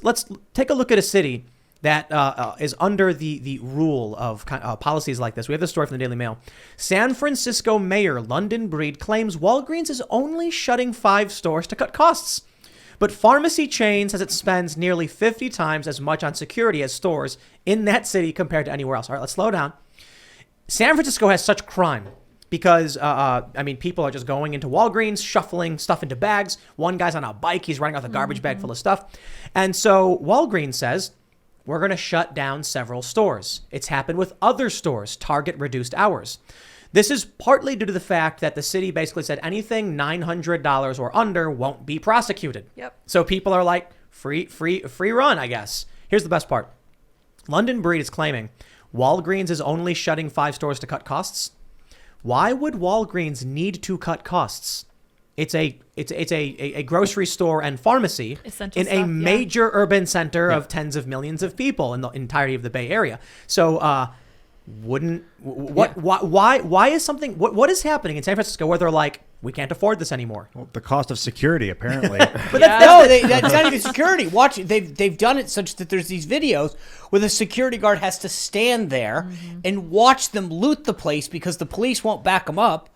let's take a look at a city that is under the rule of policies like this. We have this story from the Daily Mail. San Francisco Mayor London Breed claims Walgreens is only shutting 5 stores to cut costs. But pharmacy chain says it spends nearly 50 times as much on security as stores in that city compared to anywhere else. All right, let's slow down. San Francisco has such crime because, people are just going into Walgreens, shuffling stuff into bags. One guy's on a bike. He's running out with a garbage bag full of stuff. And so Walgreens says, we're going to shut down several stores. It's happened with other stores. Target reduced hours. This is partly due to the fact that the city basically said anything $900 or under won't be prosecuted. Yep. So people are like, free run, I guess. Here's the best part. London Breed is claiming Walgreens is only shutting 5 stores to cut costs. Why would Walgreens need to cut costs? It's a grocery store and pharmacy Essential in stuff, a major urban center of tens of millions of people in the entirety of the Bay Area. So why is something what is happening in San Francisco where they're like, we can't afford this anymore? Well, the cost of security, apparently. But that's not even security. Watch it. They've done it such that there's these videos where the security guard has to stand there and watch them loot the place because the police won't back them up.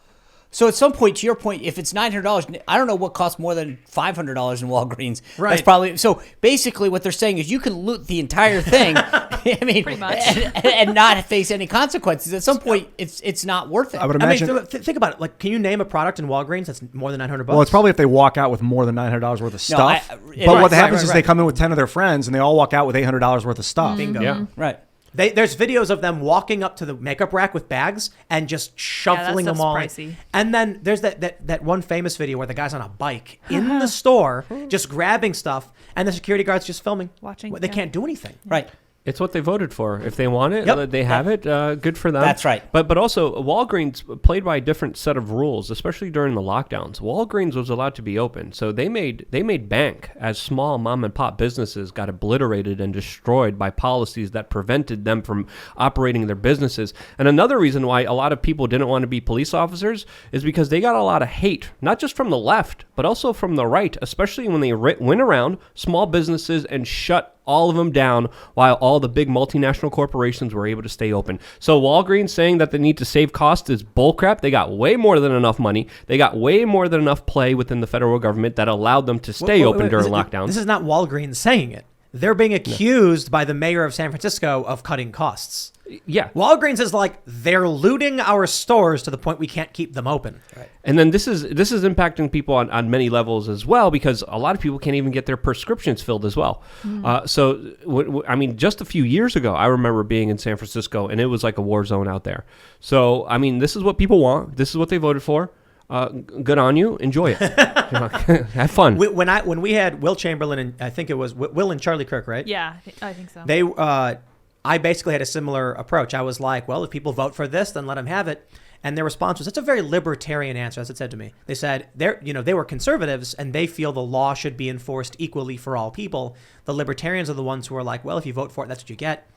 So at some point, to your point, if it's $900, I don't know what costs more than $500 in Walgreens. Right. That's probably so. Basically, what they're saying is you can loot the entire thing. I mean, Pretty much. and not face any consequences. At some point, it's not worth it. I would imagine. Think about it. Like, can you name a product in Walgreens that's more than $900? Well, it's probably if they walk out with more than $900 worth of stuff. But right, what happens is right. they come in with 10 of their friends and they all walk out with $800 worth of stuff. Bingo. Yeah. Right. There's videos of them walking up to the makeup rack with bags and just shuffling them all. Pricey. And then there's that one famous video where the guy's on a bike in the store just grabbing stuff and the security guard's just filming. Watching, They yeah. can't do anything. Right. It's what they voted for. If they want it, Yep. they have it. Good for them. That's right. But also, Walgreens played by a different set of rules, especially during the lockdowns. Walgreens was allowed to be open, so they made bank as small mom and pop businesses got obliterated and destroyed by policies that prevented them from operating their businesses. And another reason why a lot of people didn't want to be police officers is because they got a lot of hate, not just from the left, but also from the right, especially when they went around small businesses and shut all of them down while all the big multinational corporations were able to stay open. So Walgreens saying that they need to save costs is bullcrap. They got way more than enough money. They got way more than enough play within the federal government that allowed them to stay open during lockdowns. This is not Walgreens saying it. They're being accused by the mayor of San Francisco of cutting costs. Yeah. Walgreens is like, they're looting our stores to the point we can't keep them open. Right. And then this is impacting people on many levels as well, because a lot of people can't even get their prescriptions filled as well. Just a few years ago, I remember being in San Francisco and it was like a war zone out there. So, this is what people want. This is what they voted for. Good on you. Enjoy it. Have fun. When we had Will Chamberlain and I think it was Will and Charlie Kirk, right? Yeah, I think so. I basically had a similar approach. I was like, well, if people vote for this, then let them have it. And their response was, it's a very libertarian answer, as it said to me. They said they were conservatives and they feel the law should be enforced equally for all people. The libertarians are the ones who are like, well, if you vote for it, that's what you get.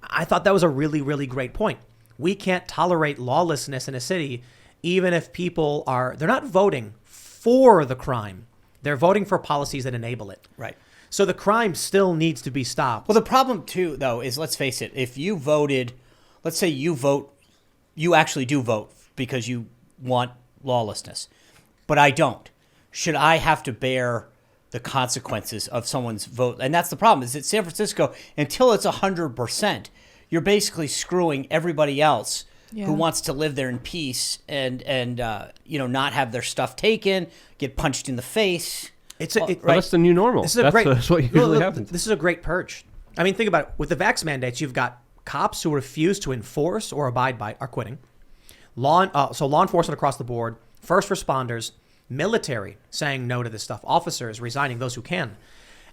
I thought that was a really, really great point. We can't tolerate lawlessness in a city, even if people they're not voting for the crime. They're voting for policies that enable it. Right. So the crime still needs to be stopped. Well, the problem, too, though, is, let's face it, if you voted, let's say you actually do vote because you want lawlessness, but I don't. Should I have to bear the consequences of someone's vote? And that's the problem, is that San Francisco, until it's 100%, you're basically screwing everybody else who wants to live there in peace and not have their stuff taken, get punched in the face. That's the new normal. That's what usually happens. This is a great purge. Think about it. With the vax mandates, you've got cops who refuse to enforce or abide by are quitting. Law enforcement across the board, first responders, military saying no to this stuff, officers resigning, those who can.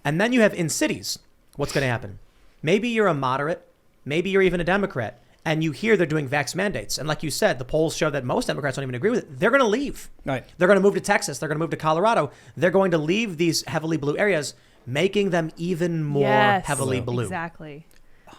And then you have in cities, what's going to happen? Maybe you're a moderate, maybe you're even a Democrat, and you hear they're doing vax mandates. And like you said, the polls show that most Democrats don't even agree with it. They're going to leave. Right. They're going to move to Texas. They're going to move to Colorado. They're going to leave these heavily blue areas, making them even more heavily blue. Exactly.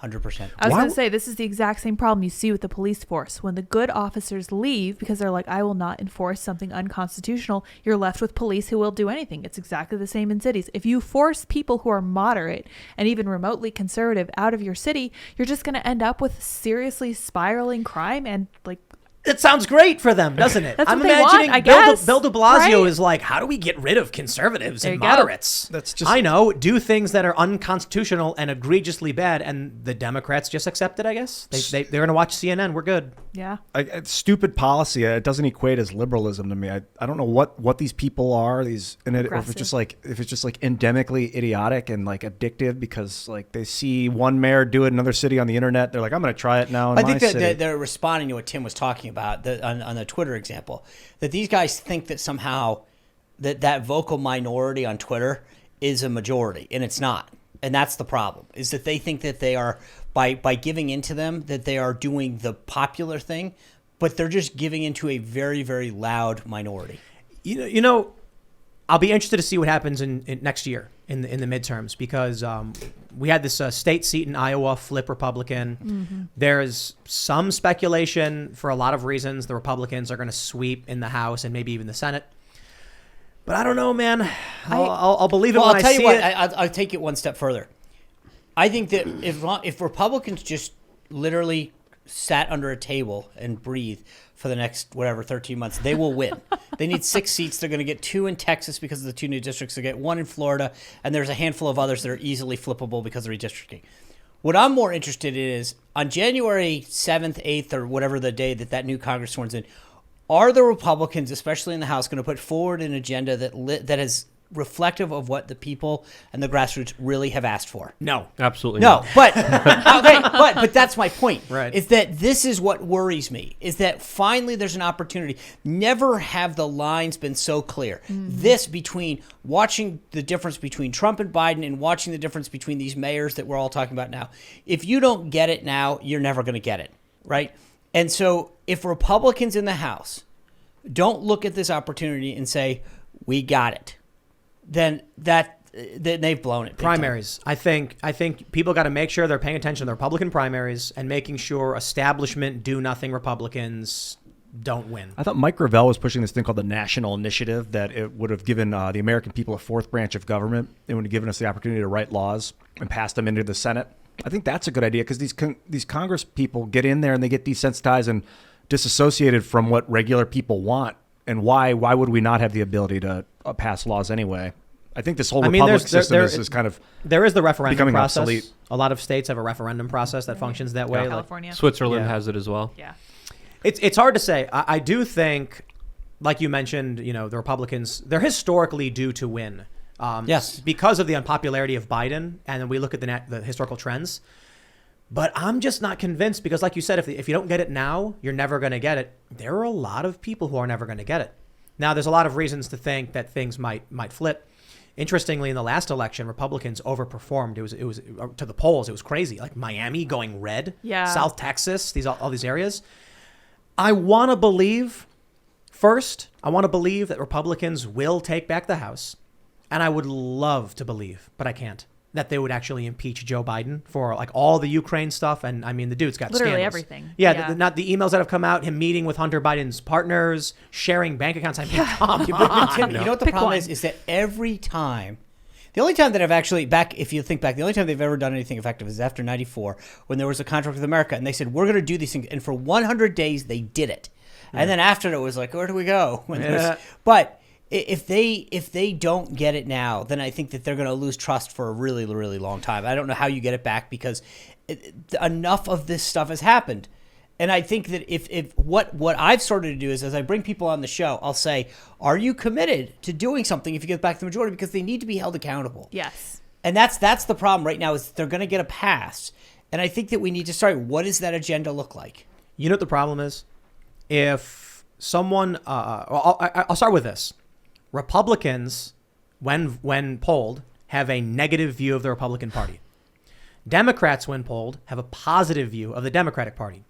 100%. I was going to say, this is the exact same problem you see with the police force. When the good officers leave because they're like, I will not enforce something unconstitutional, you're left with police who will do anything. It's exactly the same in cities. If you force people who are moderate and even remotely conservative out of your city, you're just going to end up with seriously spiraling crime and like. It sounds great for them, doesn't it? That's I'm what they imagining want, I guess. Bill de Blasio Right? is like, how do we get rid of conservatives There and you go. moderates? That's just- I know, do things that are unconstitutional and egregiously bad, and the Democrats just accept it, I guess. They're going to watch CNN. We're good. Yeah. Stupid policy. It doesn't equate as liberalism to me. I don't know what these people are. Or if it's just like endemically idiotic and like addictive because like they see one mayor do it in another city on the internet. They're like, I'm going to try it now in I my think that city. they're responding to what Tim was talking about on the Twitter example, that these guys think that somehow that vocal minority on Twitter is a majority, and it's not. And that's the problem, is that they think that they are, by giving into them, that they are doing the popular thing, but they're just giving into a very, very loud minority. You know, I'll be interested to see what happens in next year in the midterms, because we had this state seat in Iowa flip Republican. Mm-hmm. There's some speculation, for a lot of reasons, the Republicans are going to sweep in the House and maybe even the Senate. But I don't know, man. I'll believe it when I see it. I'll tell you what, I'll take it one step further. I think that if Republicans just literally sat under a table and breathed for the next, 13 months, they will win. They need 6 seats. They're going to get 2 in Texas because of the 2 new districts. They get 1 in Florida, and there's a handful of others that are easily flippable because of redistricting. What I'm more interested in is, on January 7th, 8th, or whatever the day that new Congress sworns in, are the Republicans, especially in the House, going to put forward an agenda that is reflective of what the people and the grassroots really have asked for? No. Absolutely No, not. but okay, but that's my point. Right. Is that this is what worries me, is that finally there's an opportunity. Never have the lines been so clear. This, between watching the difference between Trump and Biden and watching the difference between these mayors that we're all talking about now. If you don't get it now, you're never going to get it, right? And so if Republicans in the House don't look at this opportunity and say, we got it, then they've blown it. Big Primaries. I think people got to make sure they're paying attention to the Republican primaries and making sure establishment do-nothing Republicans don't win. I thought Mike Gravel was pushing this thing called the National Initiative, that it would have given the American people a fourth branch of government. It would have given us the opportunity to write laws and pass them into the Senate. I think that's a good idea, because these Congress people get in there and they get desensitized and disassociated from what regular people want. And why would we not have the ability to pass laws anyway? I think this whole republic system is kind of there is the referendum becoming process. obsolete. A lot of states have a referendum process that functions that way. Like, California. Switzerland Yeah. has it as well. Yeah. it's hard to say. I do think, like you mentioned, the Republicans, they're historically due to win. Yes. Because of the unpopularity of Biden, and then we look at the historical trends. But I'm just not convinced, because like you said, if you don't get it now, you're never going to get it. There are a lot of people who are never going to get it. Now, there's a lot of reasons to think that things might flip. Interestingly, in the last election, Republicans overperformed. It was to the polls. It was crazy. Like Miami going red. Yeah. South Texas. All these areas. I want to believe. First, I want to believe that Republicans will take back the House, and I would love to believe, but I can't, that they would actually impeach Joe Biden for like all the Ukraine stuff. And I mean, the dude's got Literally scandals. everything. Yeah, Yeah. not the emails that have come out, him meeting with Hunter Biden's partners, sharing bank accounts. I mean, come on. Tim, you know what the Pick problem one. is that every time, the only time that I've actually, if you think back, the only time they've ever done anything effective is after 94, when there was a contract with America, and they said, we're going to do these things. And for 100 days, they did it. And then after it was like, where do we go? But if they don't get it now, then I think that they're going to lose trust for a really, really long time. I don't know how you get it back, because enough of this stuff has happened. And I think that if what I've started to do is, as I bring people on the show, I'll say, are you committed to doing something if you get back the majority? Because they need to be held accountable. Yes. And that's the problem right now, is they're going to get a pass. And I think that we need to start, what does that agenda look like? You know what the problem is? If someone, I'll start with this. Republicans, when polled, have a negative view of the Republican Party. Democrats, when polled, have a positive view of the Democratic Party.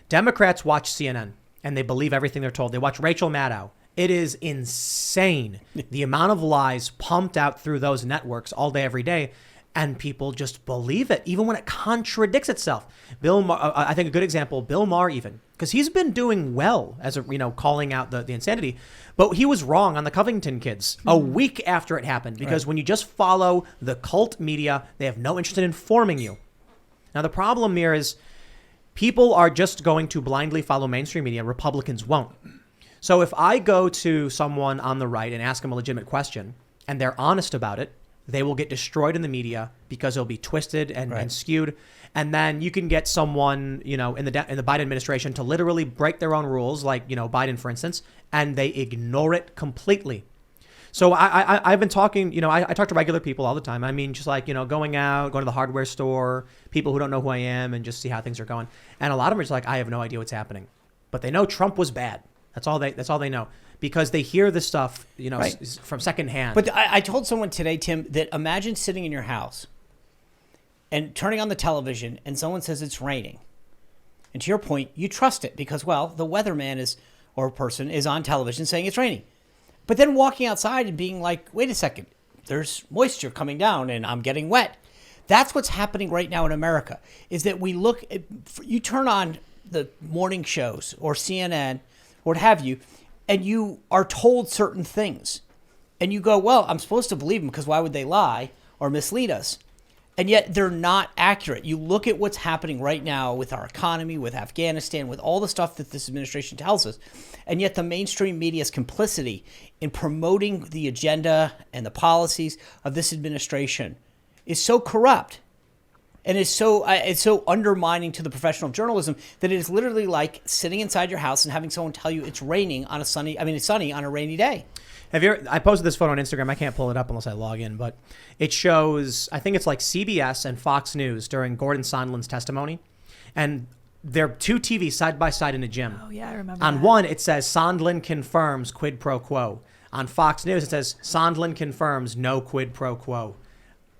Democrats watch CNN and they believe everything they're told. They watch Rachel Maddow. It is insane the amount of lies pumped out through those networks all day, every day. And people just believe it, even when it contradicts itself. Bill Maher, I think a good example, Bill Maher even, because he's been doing well as calling out the insanity, but he was wrong on the Covington kids a week after it happened, because when you just follow the cult media, they have no interest in informing you. Now, the problem here is people are just going to blindly follow mainstream media. Republicans won't. So if I go to someone on the right and ask them a legitimate question and they're honest about it, they will get destroyed in the media because it'll be twisted and skewed. And then you can get someone, in the Biden administration to literally break their own rules, like, Biden, for instance, and they ignore it completely. So I've been talking, I talk to regular people all the time. I mean, just like, going out, going to the hardware store, people who don't know who I am and just see how things are going. And a lot of them are just like, I have no idea what's happening. But they know Trump was bad. That's all they know. Because they hear this stuff, from secondhand. But I told someone today, Tim, that imagine sitting in your house and turning on the television and someone says it's raining. And to your point, you trust it because, well, the weatherman or person is on television saying it's raining. But then walking outside and being like, wait a second, there's moisture coming down and I'm getting wet. That's what's happening right now in America, is that you turn on the morning shows or CNN or what have you, and you are told certain things. And you go, well, I'm supposed to believe them because why would they lie or mislead us? And yet they're not accurate. You look at what's happening right now with our economy, with Afghanistan, with all the stuff that this administration tells us. And yet the mainstream media's complicity in promoting the agenda and the policies of this administration is so corrupt. And it's so undermining to the professional journalism that it is literally like sitting inside your house and having someone tell you it's raining on it's sunny on a rainy day. I posted this photo on Instagram. I can't pull it up unless I log in, but it shows, I think it's like CBS and Fox News during Gordon Sondland's testimony. And they're two TVs side by side in a gym. Oh, yeah, I remember On that. one, it says Sondland confirms quid pro quo. On Fox News, it says Sondland confirms no quid pro quo.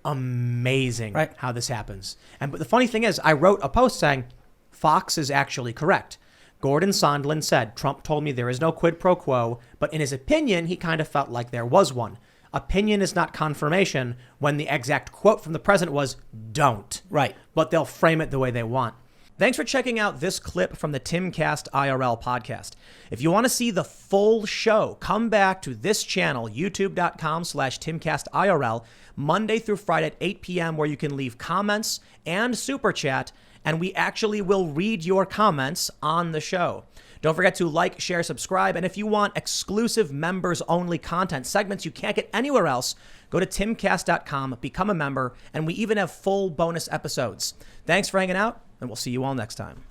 Amazing how this happens. But the funny thing is, I wrote a post saying Fox is actually correct. Gordon Sondland said, Trump told me there is no quid pro quo, but in his opinion, he kind of felt like there was one. Opinion is not confirmation, when the exact quote from the president was, don't. Right. But they'll frame it the way they want. Thanks for checking out this clip from the Timcast IRL podcast. If you want to see the full show, come back to this channel, youtube.com/TimcastIRL, Monday through Friday at 8 p.m., where you can leave comments and super chat, and we actually will read your comments on the show. Don't forget to like, share, subscribe, and if you want exclusive members-only content, segments you can't get anywhere else, go to timcast.com, become a member, and we even have full bonus episodes. Thanks for hanging out, and we'll see you all next time.